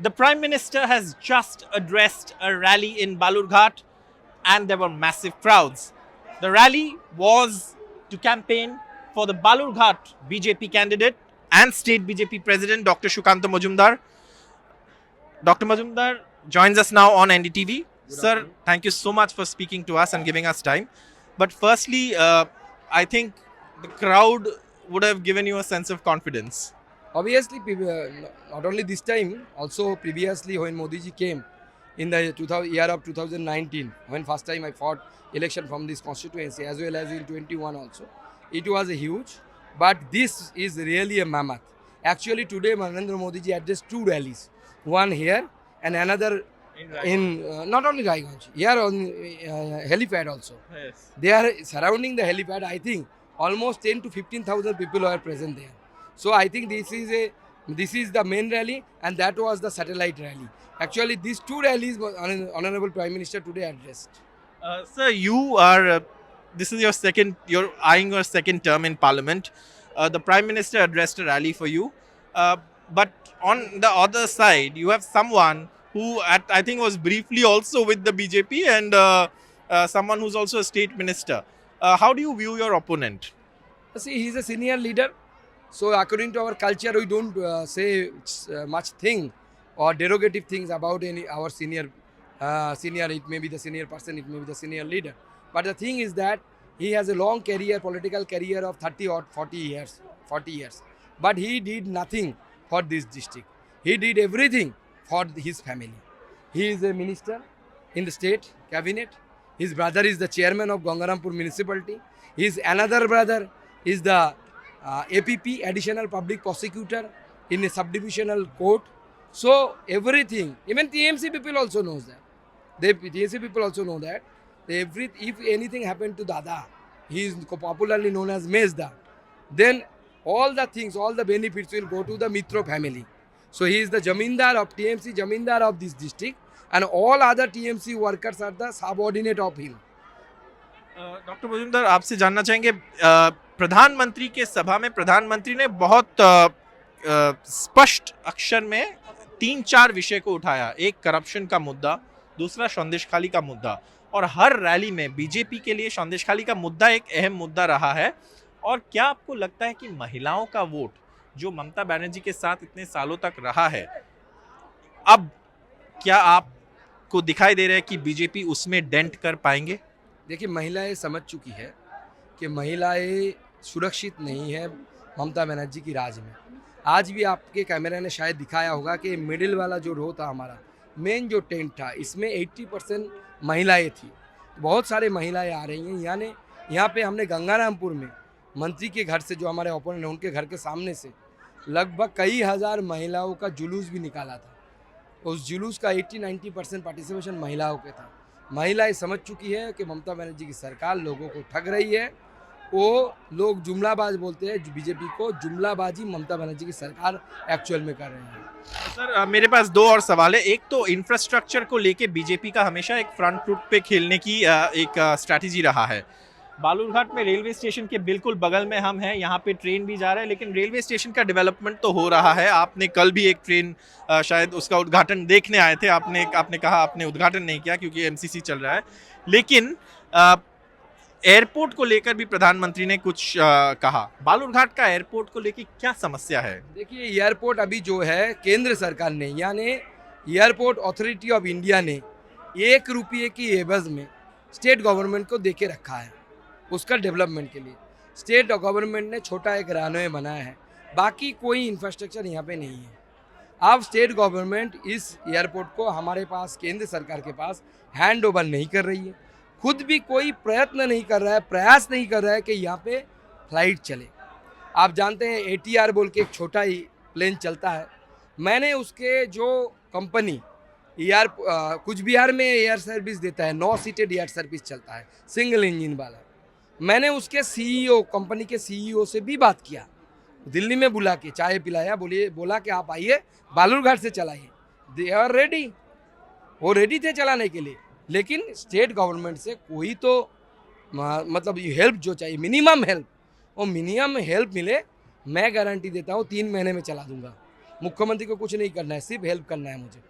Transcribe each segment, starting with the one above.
The Prime Minister has just addressed a rally in Balurghat and there were massive crowds. The rally was to campaign for the Balurghat BJP candidate and state BJP president Dr. Shukanta Majumdar. Dr. Majumdar joins us now on NDTV. Sir, thank you so much for speaking to us and giving us time. But firstly, I think the crowd would have given you a sense of confidence. Obviously, not only this time, also previously when Modi ji came in the year of 2019, when first time I fought election from this constituency, as well as in 21 also, it was a huge. But this is really a mammoth. Actually, today Narendra Modi ji addressed two rallies, one here and another in not only Raiganj, here on helipad also. Yes. They are surrounding the helipad. I think almost 10 to 15,000 people are present there. So I think this is the main rally and that was the satellite rally. Actually, these two rallies was Honorable Prime Minister today addressed. Sir, you are. This is your second. You're eyeing your second term in Parliament. The Prime Minister addressed a rally for you, but on the other side, you have someone who, I think, was briefly also with the BJP and someone who's also a state minister. How do you view your opponent? See, he is a senior leader. So according to our culture, we don't say much thing or derogative things about our senior. It may be the senior person, it may be the senior leader. But the thing is that he has a long career, political career of 30 or 40 years. But he did nothing for this district. He did everything for his family. He is a minister in the state cabinet. His brother is the chairman of Gangarampur municipality. His another brother is the APP, additional public prosecutor in a subdivisional court. So everything, even TMC people also knows that. TMC people also know that. If anything happened to Dada, he is popularly known as Mezda, then all the things, all the benefits will go to the Mitro family. So he is the Jamindar of TMC, Jamindar of this district, and all other TMC workers are the subordinate of him. Doctor Majumdar, आपसे जानना चाहेंगे, प्रधानमंत्री के सभा में प्रधानमंत्री ने बहुत स्पष्ट अक्षर में 3-4 विषय को उठाया. एक करप्शन का मुद्दा, दूसरा संदेशखाली का मुद्दा, और हर रैली में बीजेपी के लिए संदेशखाली का मुद्दा एक अहम मुद्दा रहा है. और क्या आपको लगता है कि महिलाओं का वोट जो ममता बनर्जी के साथ इतने सालों तक रहा है, अब क्या आपको दिखाई दे रहा है कि बीजेपी उसमें डेंट कर पाएंगे? देखिए, महिलाएं समझ चुकी है कि महिलाएं सुरक्षित नहीं है ममता बनर्जी की राज में. आज भी आपके कैमरा ने शायद दिखाया होगा कि मिडिल वाला जो रो था, हमारा मेन जो टेंट था, इसमें 80% महिलाएं थी. बहुत सारे महिलाएं आ रही हैं. यहाँ पे हमने गंगारामपुर में मंत्री के घर से, जो हमारे ओपोनेंट हैं उनके घर के सामने से लगभग कई हज़ार महिलाओं का जुलूस भी निकाला था. उस जुलूस का 80-90% पार्टिसिपेशन महिलाओं के था. महिलाएं समझ चुकी है कि ममता बनर्जी की सरकार लोगों को ठग रही है. वो लोग जुमलाबाज बोलते हैं बीजेपी को, जुमलाबाजी ममता बनर्जी की सरकार एक्चुअल में कर रहे हैं. सर, मेरे पास दो और सवाल है. एक तो इंफ्रास्ट्रक्चर को लेके बीजेपी का हमेशा एक फ्रंट फुट पे खेलने की एक स्ट्रैटेजी रहा है. बालूरघाट में रेलवे स्टेशन के बिल्कुल बगल में हम हैं, यहाँ पे ट्रेन भी जा रहा है, लेकिन रेलवे स्टेशन का डेवलपमेंट तो हो रहा है. आपने कल भी एक ट्रेन शायद उसका उद्घाटन देखने आए थे. आपने कहा आपने उद्घाटन नहीं किया क्योंकि एमसीसी चल रहा है. लेकिन एयरपोर्ट को लेकर भी प्रधानमंत्री ने कुछ कहा. बालूरघाट का एयरपोर्ट को लेकर क्या समस्या है? देखिए, एयरपोर्ट अभी जो है केंद्र सरकार ने, यानी एयरपोर्ट अथॉरिटी ऑफ इंडिया ने 1 रुपये की एवज में स्टेट गवर्नमेंट को देके रखा है उसका डेवलपमेंट के लिए. स्टेट गवर्नमेंट ने छोटा एक रनवे बनाया है, बाकी कोई इंफ्रास्ट्रक्चर यहाँ पे नहीं है. अब स्टेट गवर्नमेंट इस एयरपोर्ट को हमारे पास, केंद्र सरकार के पास हैंड ओवर नहीं कर रही है. खुद भी कोई प्रयत्न नहीं कर रहा है, प्रयास नहीं कर रहा है कि यहाँ पे फ्लाइट चले. आप जानते हैं ATR बोल के एक छोटा ही प्लेन चलता है. मैंने उसके जो कंपनी कुछ बिहार में एयर सर्विस देता है, 9 सीटेड एयर सर्विस चलता है, सिंगल इंजन वाला. मैंने उसके CEO, कंपनी के CEO से भी बात किया, दिल्ली में बुला के चाय पिलाया, बोला कि आप आइए बालूरघाट से चलाइए. दे आर रेडी, वो रेडी थे चलाने के लिए. लेकिन स्टेट गवर्नमेंट से कोई तो मतलब हेल्प जो चाहिए, मिनिमम हेल्प, वो मिनिमम हेल्प मिले. मैं गारंटी देता हूँ 3 महीने में चला दूंगा. मुख्यमंत्री को कुछ नहीं करना है, सिर्फ हेल्प करना है मुझे।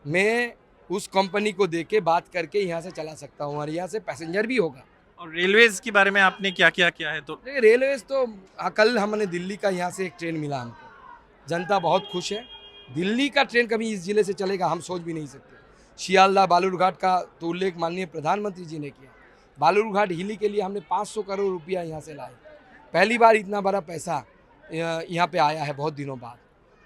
मैं उस कंपनी को दे के बात करके यहाँ से चला सकता हूँ और यहाँ से पैसेंजर भी होगा। और रेलवेज के बारे में आपने क्या क्या किया है? तो देखिए रेलवेज तो कल हमने दिल्ली का यहाँ से एक ट्रेन मिला हमको, जनता बहुत खुश है। दिल्ली का ट्रेन कभी इस जिले से चलेगा हम सोच भी नहीं सकते। शियालदह बालूरघाट का तो उल्लेख माननीय प्रधानमंत्री जी ने किया। बालूरघाट हिली के लिए हमने 500 करोड़ रुपया यहाँ से लाए। पहली बार इतना बड़ा पैसा यहाँ पे आया है बहुत दिनों बाद।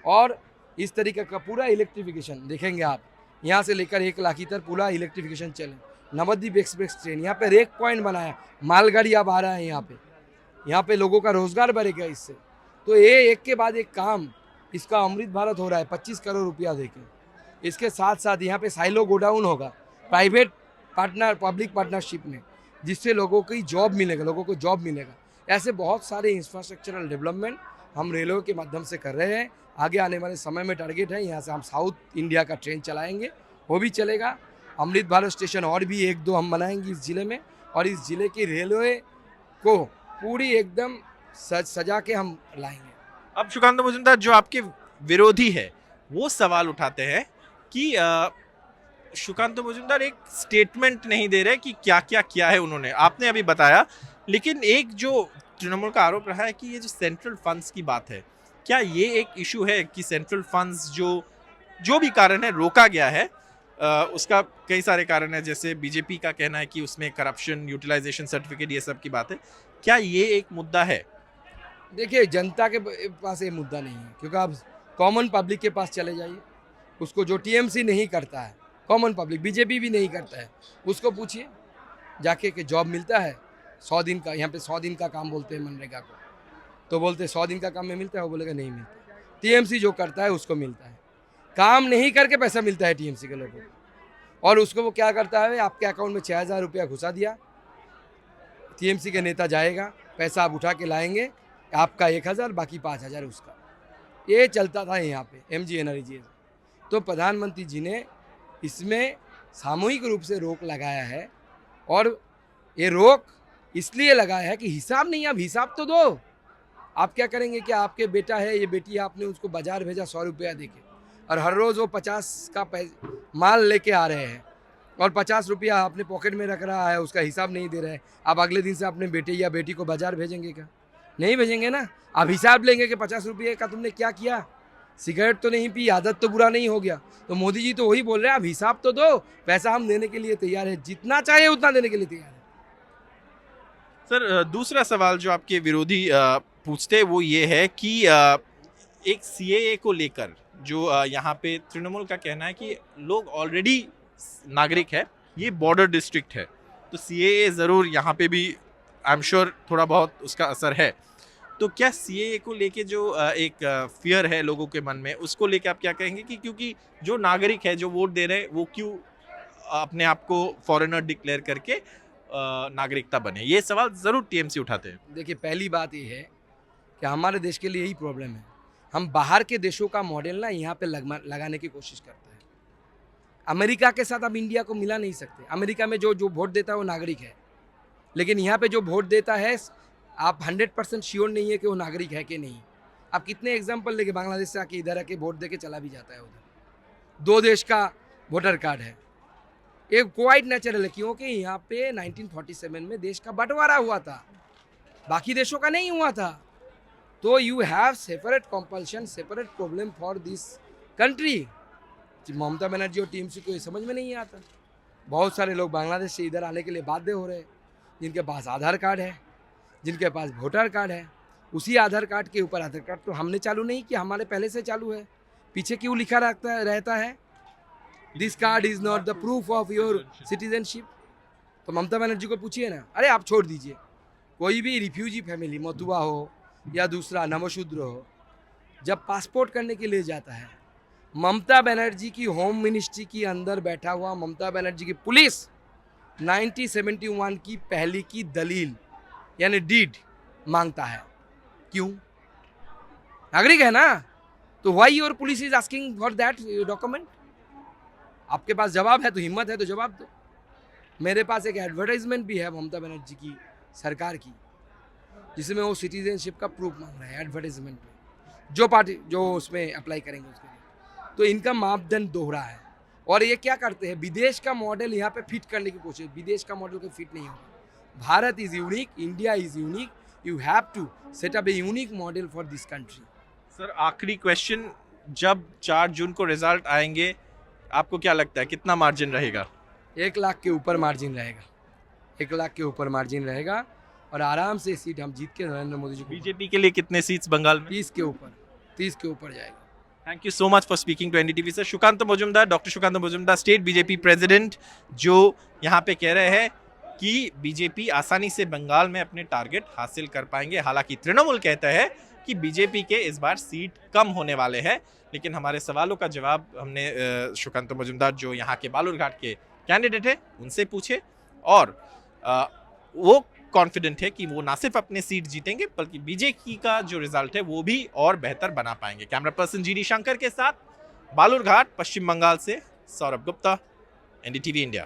और इस तरीके का पूरा इलेक्ट्रिफिकेशन देखेंगे आप, यहाँ से लेकर 1 लाख तक पूरा इलेक्ट्रिफिकेशन चले। नवद्वीप एक्सप्रेस ट्रेन यहाँ पे रेक पॉइंट बनाया, मालगाड़ी अब आ रहा है यहाँ पे लोगों का रोजगार बढ़ेगा इससे। तो ये एक के बाद एक काम, इसका अमृत भारत हो रहा है 25 करोड़ रुपया देके। इसके साथ साथ यहाँ पे साइलो गोडाउन होगा प्राइवेट पार्टनर पब्लिक पार्टनरशिप में, जिससे लोगों को जॉब मिलेगा। ऐसे बहुत सारे इंफ्रास्ट्रक्चरल डेवलपमेंट हम रेलवे के माध्यम से कर रहे हैं। आगे आने वाले समय में टारगेट है यहाँ से हम साउथ इंडिया का ट्रेन चलाएंगे, वो भी चलेगा। अमृत भारत स्टेशन और भी 1-2 हम बनाएंगे इस ज़िले में, और इस ज़िले की रेलवे को पूरी एकदम सजा के हम लाएंगे। अब सुकांत मजूमदार जो आपके विरोधी है वो सवाल उठाते हैं कि सुकांत मजूमदार एक स्टेटमेंट नहीं दे रहे कि क्या क्या किया है उन्होंने। आपने अभी बताया, लेकिन एक जो तृणमूल का आरोप रहा है कि ये जो सेंट्रल फंड्स की बात है, क्या ये एक इशू है कि सेंट्रल फंड्स जो भी कारण है रोका गया है? उसका कई सारे कारण है, जैसे बीजेपी का कहना है कि उसमें करप्शन, यूटिलाइजेशन सर्टिफिकेट, ये सब की बात है। क्या ये एक मुद्दा है? देखिए जनता के पास ये मुद्दा नहीं है, क्योंकि आप कॉमन पब्लिक के पास चले जाइए, उसको जो टीएमसी नहीं करता है, कॉमन पब्लिक बीजेपी भी नहीं करता है, उसको पूछिए जाके कि जॉब मिलता है 100 दिन का। यहाँ पे 100 दिन का काम बोलते हैं मनरेगा को, तो बोलते 100 दिन का काम में मिलता है, वो बोलेगा नहीं मिलता। टीएमसी जो करता है उसको मिलता है, काम नहीं करके पैसा मिलता है टीएमसी के लोगों को। और उसको वो क्या करता है, आपके अकाउंट में 6000 रुपया घुसा दिया, टीएमसी के नेता जाएगा, पैसा आप उठा के लाएंगे, आपका 1000 बाकी 5000 उसका। ये चलता था यहाँ पे एमजी एनर्जी। तो प्रधानमंत्री जी ने इसमें सामूहिक रूप से रोक लगाया है, और ये रोक इसलिए लगाया है कि हिसाब नहीं, आप हिसाब तो दो। आप क्या करेंगे कि आपके बेटा है, ये बेटी है, आपने उसको बाजार भेजा 100 रुपया देके, और हर रोज़ वो 50 का माल लेके आ रहे हैं, और 50 रुपया अपने पॉकेट में रख रहा है, उसका हिसाब नहीं दे रहे हैं। आप अगले दिन से अपने बेटे या बेटी को बाजार भेजेंगे क्या? नहीं भेजेंगे ना। आप हिसाब लेंगे कि 50 रुपये का तुमने क्या किया, सिगरेट तो नहीं पी, आदत तो बुरा नहीं हो गया। तो मोदी जी तो वही बोल रहे हैं, आप हिसाब तो दो, पैसा हम देने के लिए तैयार है, जितना चाहे उतना देने के लिए तैयार है। सर, दूसरा सवाल जो आपके विरोधी पूछते हैं वो ये है कि एक सीएए को लेकर जो यहाँ पे तृणमूल का कहना है कि लोग ऑलरेडी नागरिक है, ये बॉर्डर डिस्ट्रिक्ट है, तो सीएए ज़रूर यहाँ पे भी आई एम श्योर थोड़ा बहुत उसका असर है। तो क्या सीएए को लेके जो एक फियर है लोगों के मन में, उसको लेके आप क्या कहेंगे कि क्योंकि जो नागरिक है, जो वोट दे रहे हैं, वो क्यों अपने आप को फॉरेनर डिक्लेयर करके नागरिकता बने? ये सवाल ज़रूर टीएमसी उठाते हैं। देखिए पहली बात ये है कि हमारे देश के लिए यही प्रॉब्लम है, हम बाहर के देशों का मॉडल ना यहाँ पे लगाने की कोशिश करते हैं। अमेरिका के साथ आप इंडिया को मिला नहीं सकते। अमेरिका में जो वोट देता है वो नागरिक है, लेकिन यहाँ पे जो वोट देता है आप 100% श्योर नहीं है कि वो नागरिक है कि नहीं। आप कितने एग्जाम्पल लेके बांग्लादेश से आके इधर आके वोट दे के चला भी जाता है उधर। 2 देश का वोटर कार्ड है, एक क्वाइट नेचुरल है, क्योंकि यहाँ पे 1947 में देश का बंटवारा हुआ था, बाकी देशों का नहीं हुआ था। तो you have separate compulsion, separate problem for this country. Mamata Banerjee और टीएमसी को ये समझ में नहीं आता। बहुत सारे लोग बांग्लादेश से इधर आने के लिए बाध्य हो रहे हैं, जिनके पास आधार कार्ड है, जिनके पास वोटर कार्ड है। उसी आधार कार्ड के ऊपर आधार कार्ड तो हमने चालू नहीं किया, हमारे पहले से चालू है। पीछे क्यों लिखा रहता है this card is not the proof of your citizenship? तो ममता बनर्जी को पूछिए ना। अरे आप छोड़ दीजिए, कोई भी रिफ्यूजी फैमिली, मथुआ हो या दूसरा नवशूद्र हो, जब पासपोर्ट करने के लिए जाता है, ममता बनर्जी की होम मिनिस्ट्री के अंदर बैठा हुआ ममता बनर्जी की पुलिस 1971 की पहली की दलील यानी डीड मांगता है। क्यों? नागरिक है ना, तो why your police is asking for that document? आपके पास जवाब है तो हिम्मत है तो जवाब दो। मेरे पास एक एडवर्टाइजमेंट भी है ममता बनर्जी की सरकार की, जिसमें वो सिटीजनशिप का प्रूफ मांग रहे हैं एडवर्टाइजमेंट में। जो पार्टी जो उसमें अप्लाई करेंगे उसके लिए। तो इनका मापदंड दोहरा है और ये क्या करते हैं, विदेश का मॉडल यहाँ पे फिट करने की कोशिश, विदेश का मॉडल को फिट नहीं होगा। Bharat is unique, India is unique, you have to set up a unique model for this country. Sir आखिरी क्वेश्चन, जब 4 जून को रिजल्ट आएंगे आपको क्या लगता है कितना मार्जिन रहेगा? 1 लाख के ऊपर मार्जिन रहेगा, 1 लाख के ऊपर मार्जिन रहेगा और आराम से सीट हम जीत के नरेंद्र मोदी जी को बीजेपी के लिए कितने सीट्स बंगाल में? 30 के ऊपर जाएगा। Thank you so much for speaking to NDTV sir. Sukanta Majumdar, doctor Sukanta Majumdar, state BJP president, जो यहाँ पे कह रहे हैं कि बीजेपी आसानी से बंगाल में अपने टारगेट हासिल कर पाएंगे। हालांकि तृणमूल कहता है कि बीजेपी के इस बार सीट कम होने वाले हैं, लेकिन हमारे सवालों का जवाब हमने सुकांत मजुमदार जो यहाँ के बालूरघाट के कैंडिडेट है उनसे पूछे और वो कॉन्फिडेंट है कि वो ना सिर्फ अपने सीट जीतेंगे बल्कि बीजेपी का जो रिजल्ट है वो भी और बेहतर बना पाएंगे। कैमरा पर्सन जीडी शंकर के साथ बालूरघाट, पश्चिम बंगाल से सौरभ गुप्ता, एनडीटीवी इंडिया।